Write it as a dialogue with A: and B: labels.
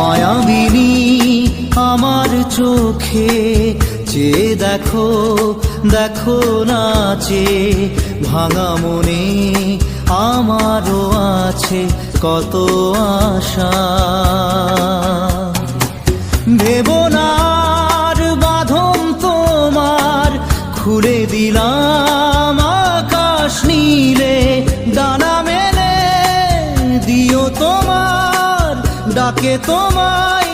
A: মায়াবিনী আমার চোখে চেয়ে দেখো, দেখো নাচে ভাঙা মনে আমারও আছে কত আশা। ভেবো না আর বাঁধন তোমার, খুলে দিলাম আকাশ নীলে, ডানা মেলে দিও তোমার ডাকে তোমায়